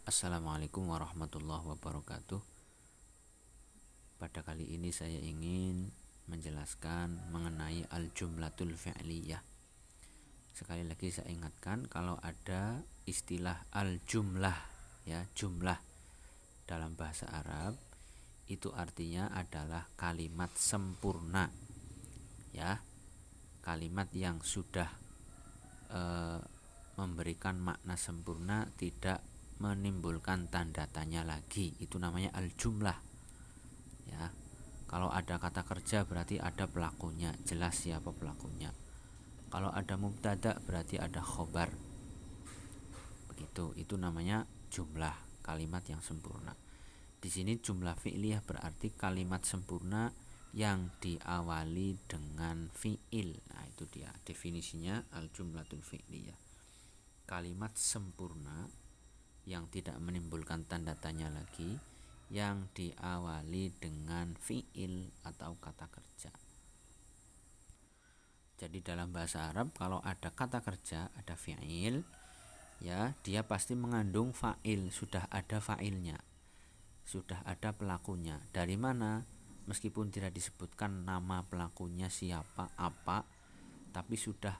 Assalamualaikum warahmatullahi wabarakatuh. Pada kali ini saya ingin menjelaskan mengenai al-jumlatul fi'liyah. Sekali lagi saya ingatkan, kalau ada istilah al-jumlah, ya, jumlah dalam bahasa Arab itu artinya adalah kalimat sempurna, ya, kalimat yang sudah memberikan makna sempurna, tidak menimbulkan tanda tanya lagi. Itu namanya al-jumlah, ya. Kalau ada kata kerja berarti ada pelakunya, jelas siapa pelakunya. Kalau ada mubtada berarti ada khobar. Begitu, itu namanya jumlah, kalimat yang sempurna. Di sini jumlah fi'liyah berarti kalimat sempurna yang diawali dengan fi'il. Nah, itu dia definisinya al-jumlatul fi'liyah. Kalimat sempurna yang tidak menimbulkan tanda tanya lagi, yang diawali dengan fi'il atau kata kerja. Jadi dalam bahasa Arab kalau ada kata kerja, ada fi'il, ya, dia pasti mengandung fa'il, sudah ada fa'ilnya, sudah ada pelakunya. Dari mana? Meskipun tidak disebutkan nama pelakunya siapa, apa, tapi sudah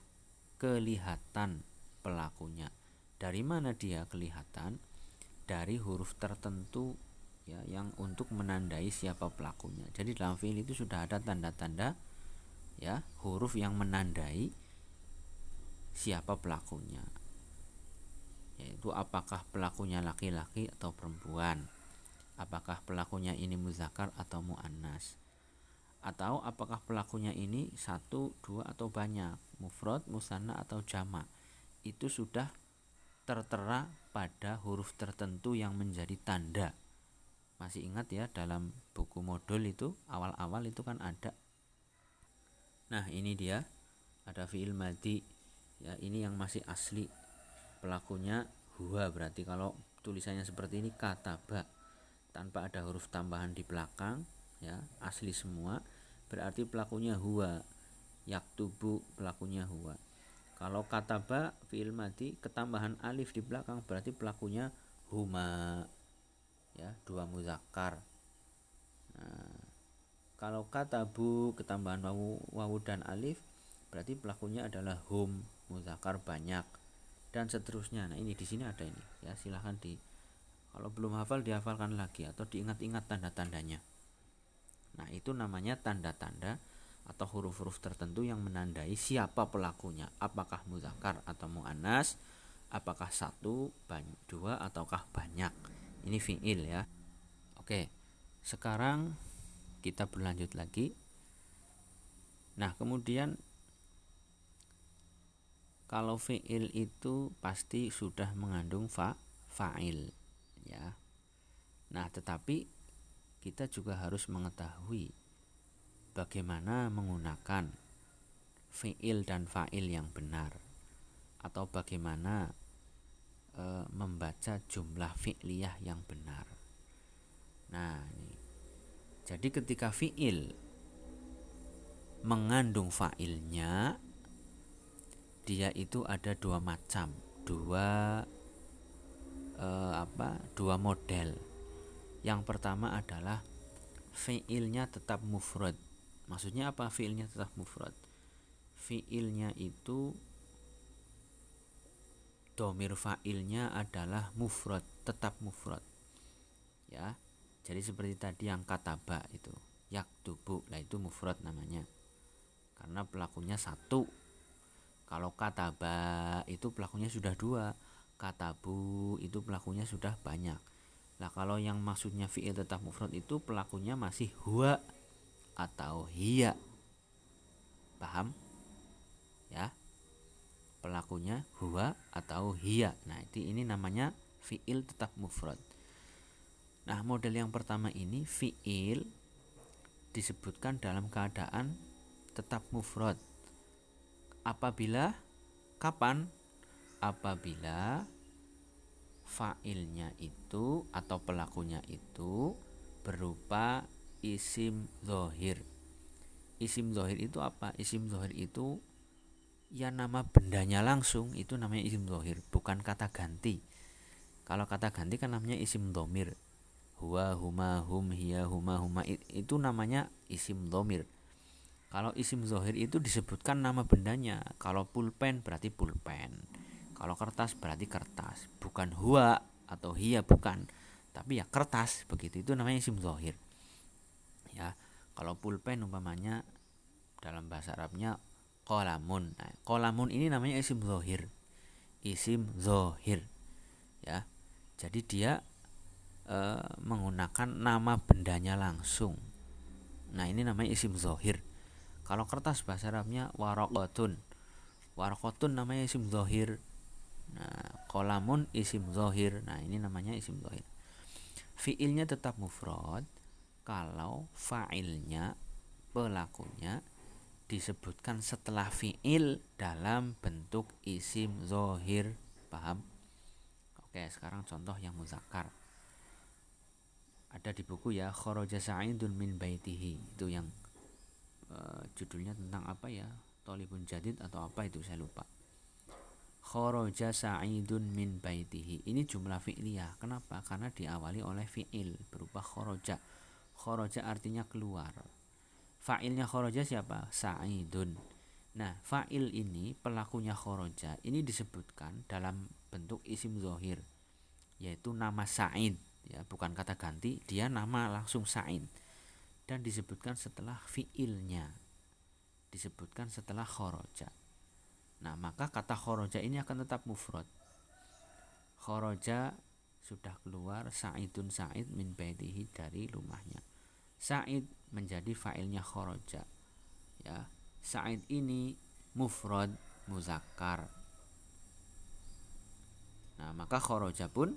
kelihatan pelakunya. Dari mana dia kelihatan? Dari huruf tertentu, ya, yang untuk menandai siapa pelakunya. Jadi dalam fiil itu sudah ada tanda-tanda, ya, huruf yang menandai siapa pelakunya, yaitu apakah pelakunya laki-laki atau perempuan, apakah pelakunya ini muzakkar atau muannas, atau apakah pelakunya ini satu, dua atau banyak, mufrad, musanna atau jamak. Itu sudah tertera pada huruf tertentu yang menjadi tanda. Masih ingat ya, dalam buku modul itu awal-awal itu kan ada. Nah, ini dia ada fiil madhi, ya, ini yang masih asli, pelakunya huwa. Berarti kalau tulisannya seperti ini kataba, tanpa ada huruf tambahan di belakang, ya, asli semua, berarti pelakunya huwa. Yaktubu, pelakunya huwa. Kalau kataba fiil madhi ketambahan alif di belakang, berarti pelakunya huma, ya, dua muzakkar. Nah, kalau katabu ketambahan wawu dan alif, berarti pelakunya adalah hum, muzakkar banyak, dan seterusnya. Nah, ini di sini ada ini, ya, silahkan kalau belum hafal dihafalkan lagi atau diingat-ingat tanda-tandanya. Nah, itu namanya tanda-tanda atau huruf-huruf tertentu yang menandai siapa pelakunya, apakah muzakkar atau muannas, apakah satu, dua, ataukah banyak. Ini fi'il, ya. Oke, sekarang kita berlanjut lagi. Nah, kemudian kalau fi'il itu pasti sudah mengandung fa'il, ya. Nah, tetapi kita juga harus mengetahui bagaimana menggunakan fi'il dan fa'il yang benar, atau bagaimana membaca jumlah fi'liyah yang benar. Nah, ini. Jadi ketika fi'il mengandung fa'ilnya, dia itu ada dua macam, dua model. Yang pertama adalah fi'ilnya tetap mufrad. Maksudnya apa fi'ilnya tetap mufrad? Fi'ilnya itu domir fa'ilnya adalah mufrad, tetap mufrad, ya. Jadi seperti tadi yang kataba itu, yaktubu, lah itu mufrad namanya, karena pelakunya satu. Kalau kataba itu pelakunya sudah dua, katabu itu pelakunya sudah banyak. Nah, kalau yang maksudnya fi'il tetap mufrad itu pelakunya masih huwa atau hiya. Paham? Ya. Pelakunya huwa atau hiya. Nah, ini namanya fi'il tetap mufrad. Nah, model yang pertama ini fi'il disebutkan dalam keadaan tetap mufrad. Apabila kapan? Apabila fa'ilnya itu atau pelakunya itu berupa isim dhohir. Isim dhohir itu apa? Isim dhohir itu ya nama bendanya langsung, itu namanya isim dhohir, bukan kata ganti. Kalau kata ganti kan namanya isim dhamir. Huwa, huma, hum, hiya, huma, itu namanya isim dhamir. Kalau isim zohir itu disebutkan nama bendanya. Kalau pulpen berarti pulpen. Kalau kertas berarti kertas. Bukan huwa atau hiya, bukan. Tapi ya kertas, begitu. Itu namanya isim zohir. Ya, kalau pulpen umpamanya dalam bahasa Arabnya qalamun. Nah, qalamun ini namanya isim zohir. Isim zohir. Ya. Jadi dia menggunakan nama bendanya langsung. Nah, ini namanya isim zohir. Kalau kertas bahasa Arabnya waraqatun. Waraqatun namanya isim zohir. Nah, qalamun isim zohir. Nah, ini namanya isim zohir. Fiilnya tetap mufrad kalau fa'ilnya, pelakunya disebutkan setelah fiil dalam bentuk isim zohir. Paham? Oke, sekarang contoh yang muzakkar. Ada di buku ya, kharaja sa'idun min baitihi. Itu yang judulnya tentang apa ya, Thalibun Jadid atau apa itu saya lupa. Kharaja sa'idun min baitihi, ini jumlah fi'liyah. Kenapa? Karena diawali oleh fi'il berupa kharaja. Kharaja artinya keluar. Fa'ilnya kharaja siapa? Sa'idun. Nah, fa'il ini, pelakunya kharaja, ini disebutkan dalam bentuk isim zohir, yaitu nama Sa'id, ya, bukan kata ganti, dia nama langsung Sa'id. Dan disebutkan setelah fiilnya, disebutkan setelah kharaja. Nah, maka kata kharaja ini akan tetap mufrad. Kharaja sudah keluar, Sa'idun Sa'id min baitihi, dari rumahnya. Sa'id menjadi fa'ilnya kharaja. Ya, Sa'id ini mufrad muzakkar. Nah, maka kharaja pun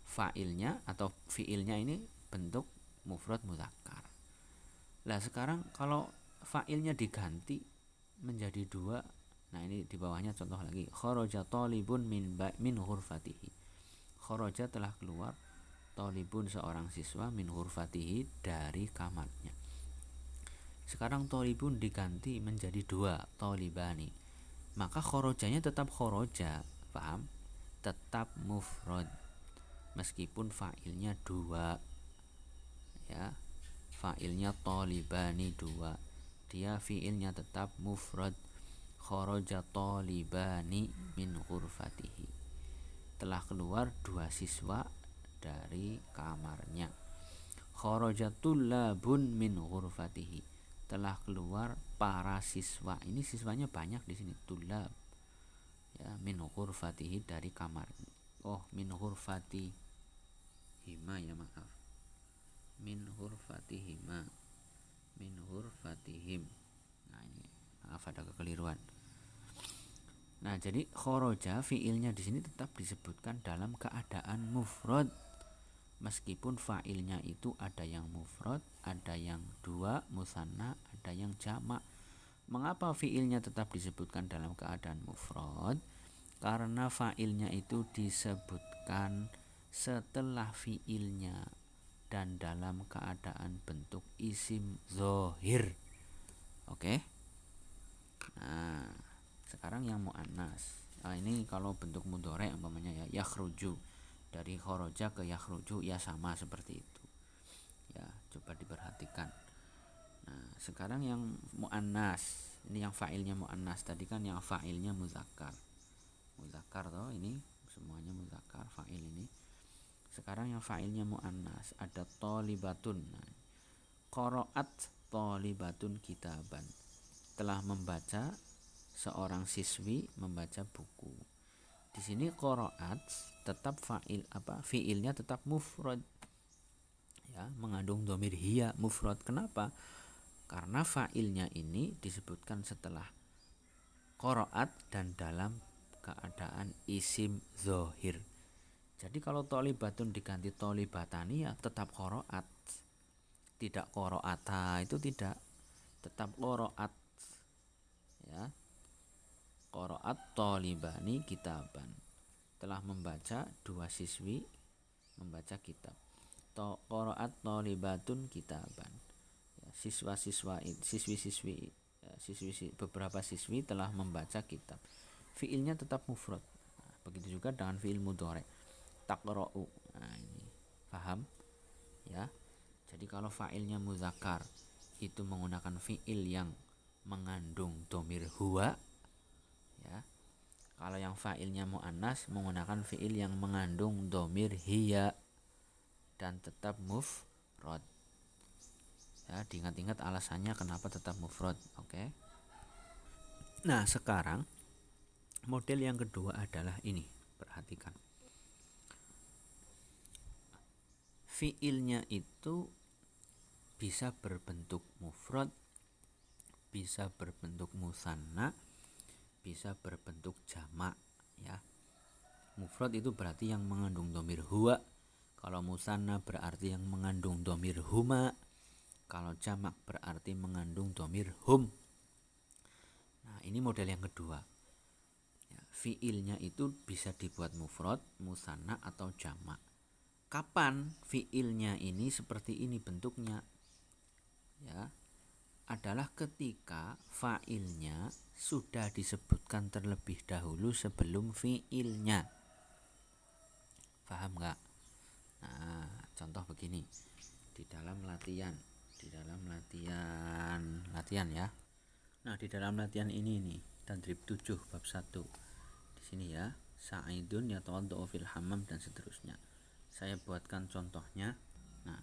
fa'ilnya atau fiilnya ini bentuk mufrad muzakkar. Lah sekarang kalau fa'ilnya diganti menjadi dua, nah ini di bawahnya contoh lagi. Kharaja talibun min ghurfatihi. Kharaja telah keluar, talibun seorang siswa, min ghurfatihi dari kamarnya. Sekarang talibun diganti menjadi dua, talibani. Maka kharajanya tetap kharaja, paham? Tetap mufrad meskipun fa'ilnya dua. Ya, fa'ilnya talibani dua, dia fi'ilnya tetap mufrad. Kharaja talibani min ghurfatihi, telah keluar dua siswa dari kamarnya. Kharaja tullabun min ghurfatihi, telah keluar para siswa. Ini siswanya banyak di sini, tullab. Ya, min ghurfatihi, dari kamar. Oh, min ghurfati hima, ya maaf. Min hurfatihima, min hurfatihim. Nah, ini maaf ada kekeliruan. Nah, jadi kharaja fiilnya di sini tetap disebutkan dalam keadaan mufrad meskipun fa'ilnya itu ada yang mufrad, ada yang dua musanna, ada yang jamak. Mengapa fiilnya tetap disebutkan dalam keadaan mufrad? Karena fa'ilnya itu disebutkan setelah fiilnya dan dalam keadaan bentuk isim zohir. Oke. Nah, sekarang yang mu'annas. Nah, ini kalau bentuk mudhari umpamanya ya, yakhruju, dari kharaja ke yakhruju, ya sama seperti itu. Ya, coba diperhatikan. Nah, sekarang yang mu'annas. Ini yang fa'ilnya mu'annas. Tadi kan yang fa'ilnya muzakkar. Muzakkar toh, ini semuanya muzakkar fa'il ini. Sekarang yang fa'ilnya mu'annas, ada thalibatun. Qara'at thalibatun kitaban, telah membaca seorang siswi membaca buku. Di sini qara'at tetap fa'il, fiilnya tetap mufrad. Ya, mengandung dhamir hiya, mufrad. Kenapa? Karena fa'ilnya ini disebutkan setelah qara'at dan dalam keadaan isim zohir. Jadi kalau thalibatun diganti thalibatani, ya tetap qara'at. Tidak qara'ata, itu tidak, tetap qara'at. Ya. Qara'at thalibani kitaban, telah membaca dua siswi membaca kitab. Qara'at thalibatun kitaban. Ya, siswi-siswi beberapa siswi telah membaca kitab. Fiilnya tetap mufrad. Nah, begitu juga dengan fiil mudhari. taqra'u. Nah, ini paham ya. Jadi kalau fa'ilnya muzakkar itu menggunakan fi'il yang mengandung dhamir huwa ya. Kalau yang fa'ilnya muannas menggunakan fi'il yang mengandung dhamir hiya dan tetap mufrad. Ya, diingat-ingat alasannya kenapa tetap mufrad. Oke. Nah, sekarang model yang kedua adalah ini. Perhatikan. Fi'ilnya itu bisa berbentuk mufrad, bisa berbentuk musanna, bisa berbentuk jamak ya. Mufrad itu berarti yang mengandung dhamir huwa. Kalau musanna berarti yang mengandung dhamir huma. Kalau jamak berarti mengandung dhamir hum. Nah, ini model yang kedua. Ya, fiilnya itu bisa dibuat mufrad, musanna atau jamak. Kapan fiilnya ini seperti ini bentuknya? Ya, adalah ketika fa'ilnya sudah disebutkan terlebih dahulu sebelum fiilnya. Paham nggak? Nah, contoh begini. Di dalam latihan ya. Nah, di dalam latihan ini nih, tadrib 7 bab 1. Di sini ya, Sa'idun yatawaddau fil hammam dan seterusnya. Saya buatkan contohnya. Nah,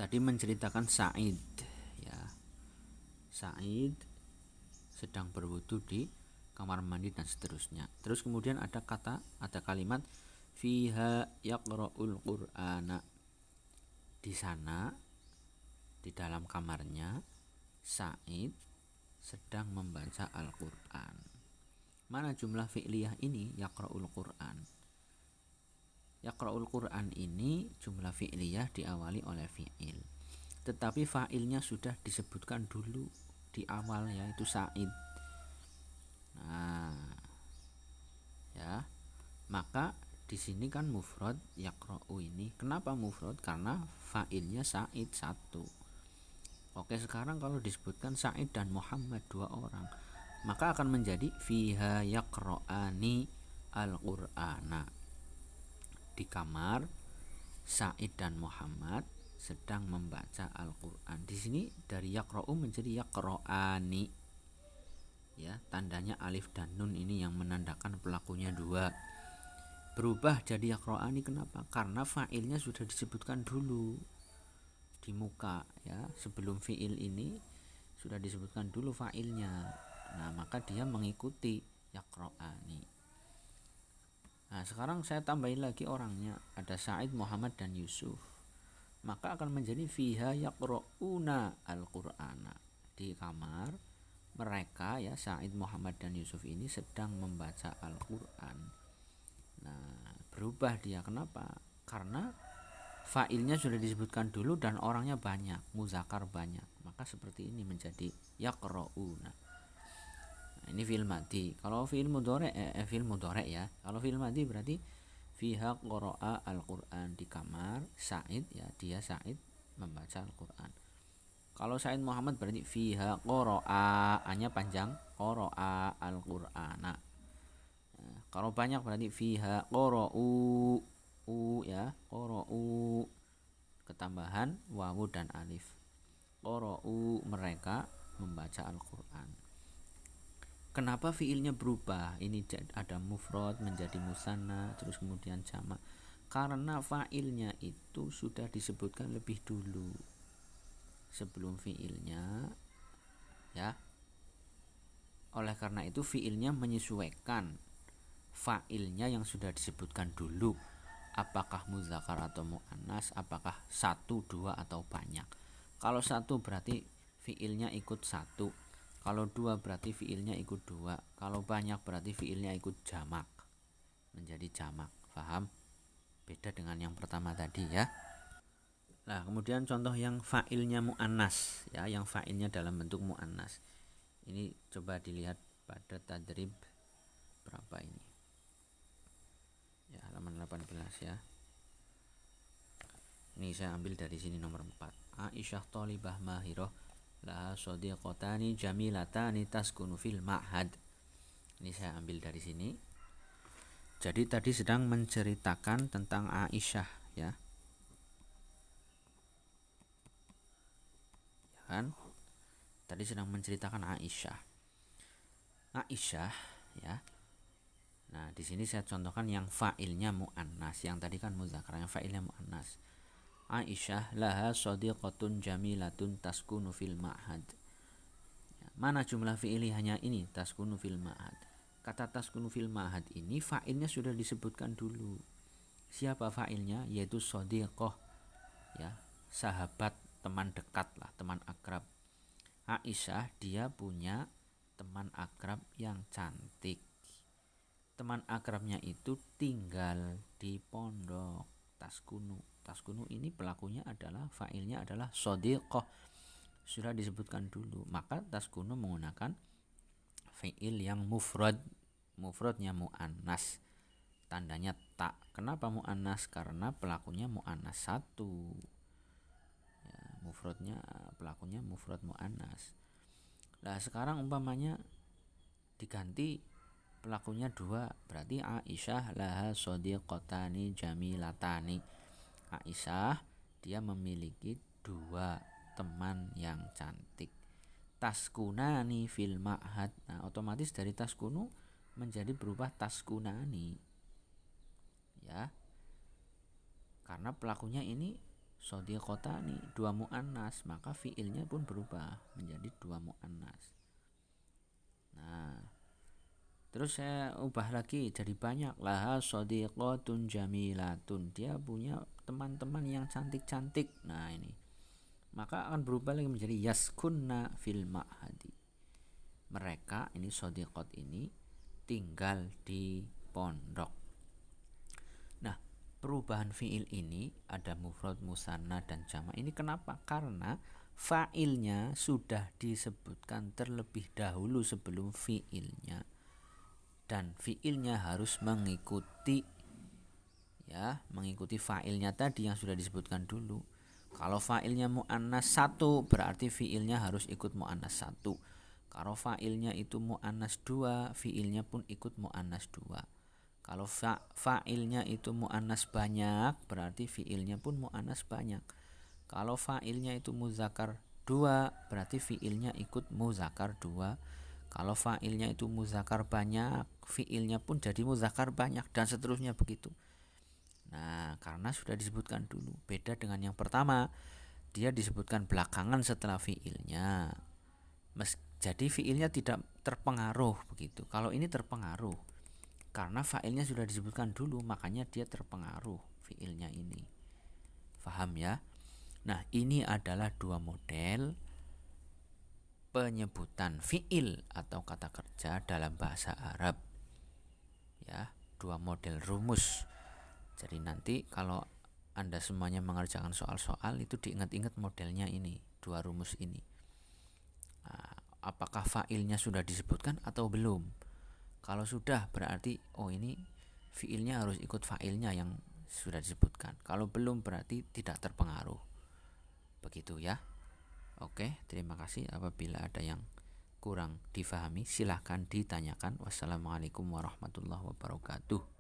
tadi menceritakan Sa'id ya. Sa'id sedang berwudu di kamar mandi dan seterusnya. Terus kemudian ada kalimat fiha yaqra'ul qur'ana. Di sana, di dalam kamarnya, Sa'id sedang membaca Al-Qur'an. Mana jumlah fi'liyah ini? Yaqra'ul Qur'an. Yaqra'ul Qur'an ini jumlah fi'liyah diawali oleh fi'il. Tetapi fa'ilnya sudah disebutkan dulu di awal, yaitu Sa'id. Nah, ya. Maka di sini kan mufrad yaqra'u ini. Kenapa mufrad? Karena fa'ilnya Sa'id satu. Oke, sekarang kalau disebutkan Sa'id dan Muhammad dua orang, maka akan menjadi fiha yaqra'ani al-Qur'ana. Di kamar Sa'id dan Muhammad sedang membaca Al-Qur'an. Di sini dari yaqra'u menjadi yaqra'ani. Ya, tandanya alif dan nun ini yang menandakan pelakunya dua. Berubah jadi yaqra'ani kenapa? Karena fa'ilnya sudah disebutkan dulu di muka ya, sebelum fi'il ini sudah disebutkan dulu fa'ilnya. Nah, maka dia mengikuti yaqra'ani. Nah, sekarang saya tambahin lagi orangnya, ada Sa'id, Muhammad dan Yusuf. Maka akan menjadi fiha yaqra'una al-Qur'ana. Di kamar mereka ya, Sa'id, Muhammad dan Yusuf ini sedang membaca Al-Qur'an. Nah, berubah dia kenapa? Karena fa'ilnya sudah disebutkan dulu dan orangnya banyak, muzakkar banyak. Maka seperti ini menjadi yaqra'una. Nah, ini fi'il madhi. Kalau fi'il mudhari ya. Kalau fi'il madhi berarti fiha qara'a al-Qur'an. Di kamar Sa'id ya, dia Sa'id membaca Al-Qur'an. Kalau Sa'id Muhammad berarti fiha qara'a, a-nya panjang, qara'a al-Qur'ana. Nah, kalau banyak berarti fiha qara'u, ya, qara'u ketambahan wawu dan alif. Qara'u, mereka membaca Al-Qur'an. Kenapa fiilnya berubah? Ini ada mufrad menjadi musanna, terus kemudian jamak. Karena fa'ilnya itu sudah disebutkan lebih dulu sebelum fiilnya ya. Oleh karena itu fiilnya menyesuaikan fa'ilnya yang sudah disebutkan dulu. Apakah muzakkar atau muannas, apakah satu, dua atau banyak. Kalau satu berarti fiilnya ikut satu. Kalau dua berarti fiilnya ikut dua. Kalau banyak berarti fiilnya ikut jamak, menjadi jamak. Paham? Beda dengan yang pertama tadi ya. Nah, kemudian contoh yang fa'ilnya mu'annas ya, yang fa'ilnya dalam bentuk mu'annas. Ini coba dilihat pada tadrib berapa ini. Ya, halaman 18 ya. Ini saya ambil dari sini nomor 4. Aisyah thalibah mahirah laha shadiqatani jamilatani taskunu fil ma'had. Ini saya ambil dari sini. Jadi tadi sedang menceritakan tentang Aisyah ya. Kan? Tadi sedang menceritakan Aisyah. Aisyah ya. Nah, di sini saya contohkan yang fa'ilnya muannas, yang tadi kan muzakkar, yang fa'ilnya muannas. Aisyah laha shadiqatun jamilatun taskunu fil ma'had. Ya, mana jumlah fi'ili hanya ini, taskunu fil ma'had. Kata taskunu fil ma'had ini fa'ilnya sudah disebutkan dulu. Siapa fa'ilnya? Yaitu shadiqah. Ya, sahabat, teman dekat lah, teman akrab. Aisyah dia punya teman akrab yang cantik. Teman akrabnya itu tinggal di pondok. Taskunu ini pelakunya adalah, fa'ilnya adalah shadiqah, sudah disebutkan dulu. Maka taskunu menggunakan fi'il yang mufradnya muannas, tandanya tak. Kenapa muannas? Karena pelakunya muannas satu ya, mufradnya, pelakunya mufrad muannas. Nah sekarang umpamanya diganti pelakunya dua, berarti Aisyah laha shadiqatani jamilatani. Aisyah dia memiliki dua teman yang cantik. Taskunani fil ma'had. Nah, otomatis dari taskunu menjadi berubah taskunani. Ya. Karena pelakunya ini shadiqatani, dua muannas, maka fiilnya pun berubah menjadi dua muannas. Nah, terus saya ubah lagi jadi banyak, laha shadiqatun jamilatun, dia punya teman-teman yang cantik-cantik. Nah ini maka akan berubah lagi menjadi yaskunna fil ma'hadi, mereka ini shadiqat ini tinggal di pondok. Nah perubahan fiil ini ada mufrad, musanna dan jamak. Ini kenapa? Karena fa'ilnya sudah disebutkan terlebih dahulu sebelum fiilnya, dan fiilnya harus mengikuti fa'ilnya tadi yang sudah disebutkan dulu. Kalau fa'ilnya muannas satu, berarti fiilnya harus ikut muannas satu. Kalau fa'ilnya itu muannas dua, fiilnya pun ikut muannas dua. Kalau fa'ilnya itu muannas banyak, berarti fiilnya pun muannas banyak. Kalau fa'ilnya itu muzakkar dua, berarti fiilnya ikut muzakkar dua. Kalau fa'ilnya itu muzakkar banyak, fiilnya pun jadi muzakkar banyak, dan seterusnya begitu. Nah, karena sudah disebutkan dulu. Beda dengan yang pertama, dia disebutkan belakangan setelah fiilnya. Jadi fiilnya tidak terpengaruh begitu. Kalau ini terpengaruh, karena fa'ilnya sudah disebutkan dulu, makanya dia terpengaruh fiilnya ini. Paham ya? Nah, ini adalah dua model penyebutan fiil atau kata kerja dalam bahasa Arab. Ya, dua model rumus. Jadi nanti kalau Anda semuanya mengerjakan soal-soal itu diingat-ingat modelnya ini, dua rumus ini. Nah, apakah fa'ilnya sudah disebutkan atau belum? Kalau sudah berarti ini fiilnya harus ikut fa'ilnya yang sudah disebutkan. Kalau belum berarti tidak terpengaruh. Begitu ya. Oke, terima kasih. Apabila ada yang kurang difahami silahkan ditanyakan. Wassalamualaikum warahmatullahi wabarakatuh.